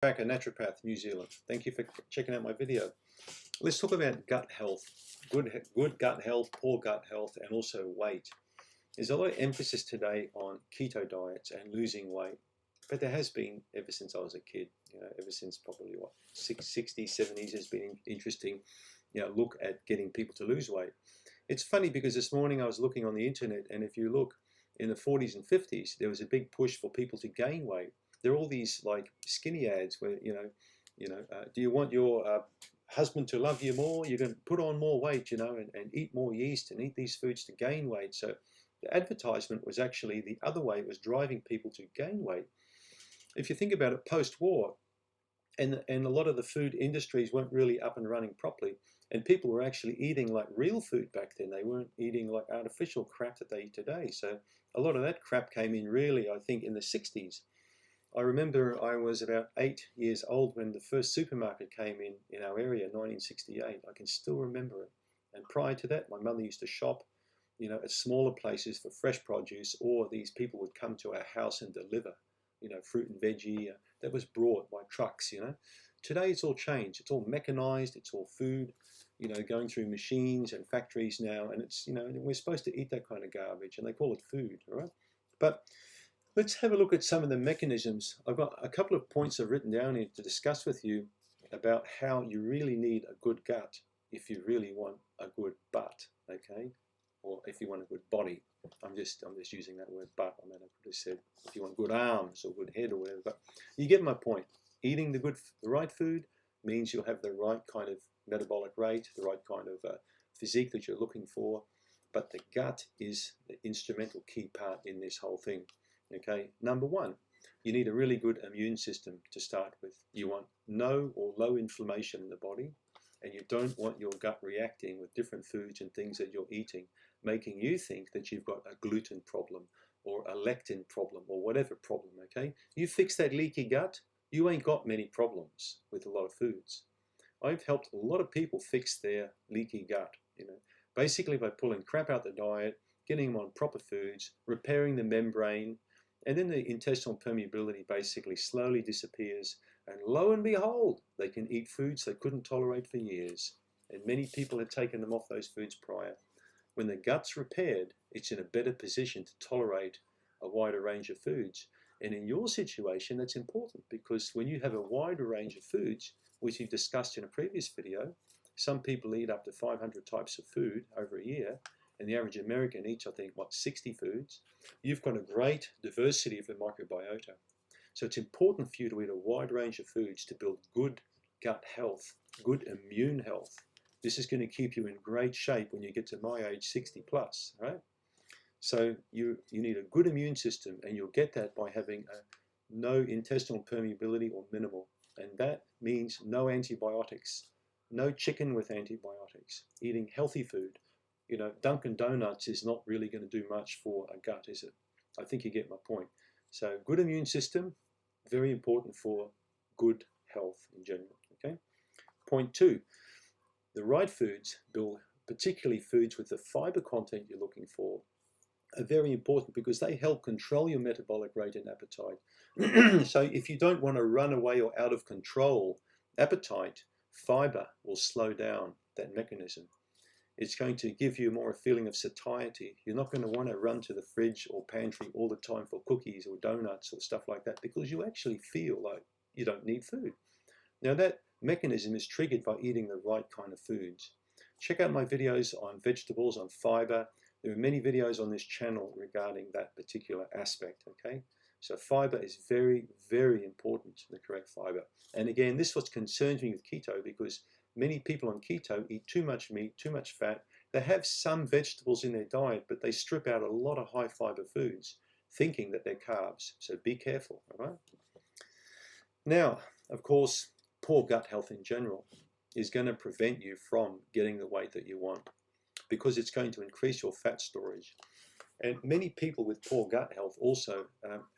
Bakker Naturopath, New Zealand. Thank you for checking out my video. Let's talk about gut health. Good gut health, poor gut health, and also weight. There's a lot of emphasis today on keto diets and losing weight, but there has been ever since I was a kid. Ever since probably what 60s, 70s has been interesting. Look at getting people to lose weight. It's funny because this morning I was looking on the internet, and if you look in the 40s and 50s, there was a big push for people to gain weight. There are all these like skinny ads where do you want your husband to love you more? You're going to put on more weight, and eat more yeast and eat these foods to gain weight. So the advertisement was actually the other way. It was driving people to gain weight. If you think about it, post-war, and a lot of the food industries weren't really up and running properly, and people were actually eating like real food back then. They weren't eating like artificial crap that they eat today. So a lot of that crap came in really, I think, in the 60s. I remember I was about 8 years old when the first supermarket came in our area, 1968. I can still remember it. And prior to that, my mother used to shop, at smaller places for fresh produce, or these people would come to our house and deliver, fruit and veggie that was brought by trucks, Today it's all changed. It's all mechanized. It's all food, going through machines and factories now. And it's, we're supposed to eat that kind of garbage, and they call it food, all right? But let's have a look at some of the mechanisms. I've got a couple of points I've written down here to discuss with you about how you really need a good gut if you really want a good butt, okay? Or if you want a good body. I'm just using that word butt. I mean, I could have said if you want good arms or good head or whatever, but you get my point. Eating the right food means you'll have the right kind of metabolic rate, the right kind of physique that you're looking for, but the gut is the instrumental key part in this whole thing. Okay, number one, you need a really good immune system to start with. You want no or low inflammation in the body, and you don't want your gut reacting with different foods and things that you're eating, making you think that you've got a gluten problem or a lectin problem or whatever problem, okay? You fix that leaky gut, you ain't got many problems with a lot of foods. I've helped a lot of people fix their leaky gut, basically by pulling crap out the diet, getting them on proper foods, repairing the membrane, and then the intestinal permeability basically slowly disappears, and lo and behold, they can eat foods they couldn't tolerate for years. And many people had taken them off those foods prior. When the gut's repaired, it's in a better position to tolerate a wider range of foods. And in your situation, that's important, because when you have a wider range of foods, which we discussed in a previous video, some people eat up to 500 types of food over a year, and the average American eats, I think, 60 foods. You've got a great diversity of the microbiota. So it's important for you to eat a wide range of foods to build good gut health, good immune health. This is going to keep you in great shape when you get to my age, 60 plus, right? So you need a good immune system, and you'll get that by having no intestinal permeability or minimal. And that means no antibiotics, no chicken with antibiotics, eating healthy food. Dunkin' Donuts is not really going to do much for a gut, is it? I think you get my point. So good immune system, very important for good health in general, okay? Point two, the right foods, Bill, particularly foods with the fiber content you're looking for, are very important because they help control your metabolic rate and appetite. So if you don't want to run away or out of control appetite, fiber will slow down that mechanism. It's going to give you more a feeling of satiety. You're not going to want to run to the fridge or pantry all the time for cookies or donuts or stuff like that, because you actually feel like you don't need food. Now that mechanism is triggered by eating the right kind of foods. Check out my videos on vegetables, on fiber. There are many videos on this channel regarding that particular aspect, okay? So fiber is very, very important, the correct fiber. And again, this is what concerns me with keto, because many people on keto eat too much meat, too much fat. They have some vegetables in their diet, but they strip out a lot of high fiber foods, thinking that they're carbs. So be careful, all right? Now, of course, poor gut health in general is going to prevent you from getting the weight that you want, because it's going to increase your fat storage. And many people with poor gut health also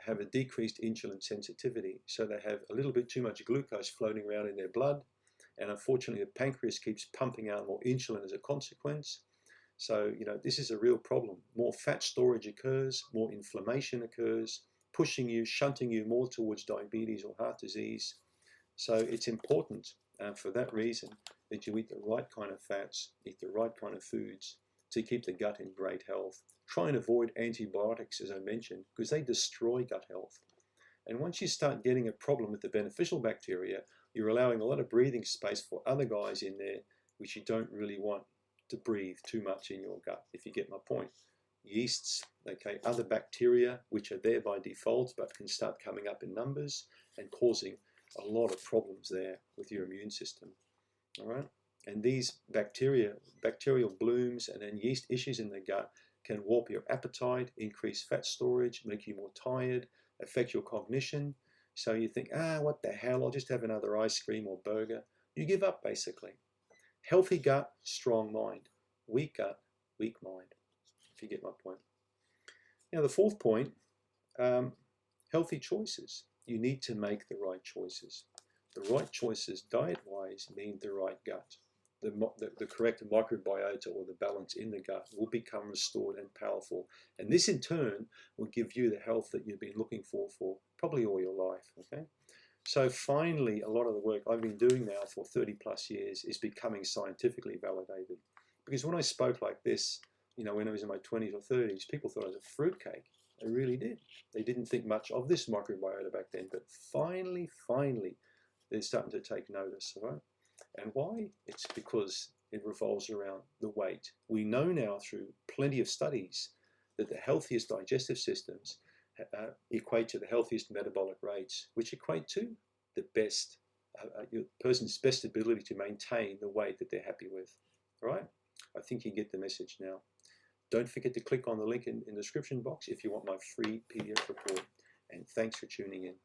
have a decreased insulin sensitivity. So they have a little bit too much glucose floating around in their blood. And unfortunately, the pancreas keeps pumping out more insulin as a consequence. So, this is a real problem. More fat storage occurs, more inflammation occurs, pushing you, shunting you more towards diabetes or heart disease. So it's important for that reason that you eat the right kind of fats, eat the right kind of foods to keep the gut in great health. Try and avoid antibiotics, as I mentioned, because they destroy gut health. And once you start getting a problem with the beneficial bacteria, you're allowing a lot of breathing space for other guys in there, which you don't really want to breathe too much in your gut, if you get my point. Yeasts, okay, other bacteria which are there by default but can start coming up in numbers and causing a lot of problems there with your immune system. All right, and these bacterial blooms and then yeast issues in the gut can warp your appetite, increase fat storage, make you more tired, affect your cognition. So you think, what the hell, I'll just have another ice cream or burger. You give up, basically. Healthy gut, strong mind. Weak gut, weak mind, if you get my point. Now, the fourth point, healthy choices. You need to make the right choices. The right choices diet-wise mean the right gut. The correct microbiota or the balance in the gut will become restored and powerful. And this in turn will give you the health that you've been looking for probably all your life, okay? So finally, a lot of the work I've been doing now for 30 plus years is becoming scientifically validated. Because when I spoke like this, when I was in my 20s or 30s, people thought I was a fruitcake. They really did. They didn't think much of this microbiota back then, but finally, they're starting to take notice, right? And why? It's because it revolves around the weight. We know now through plenty of studies that the healthiest digestive systems equate to the healthiest metabolic rates, which equate to the best, your person's best ability to maintain the weight that they're happy with, right? I think you get the message now. Don't forget to click on the link in the description box if you want my free PDF report. And thanks for tuning in.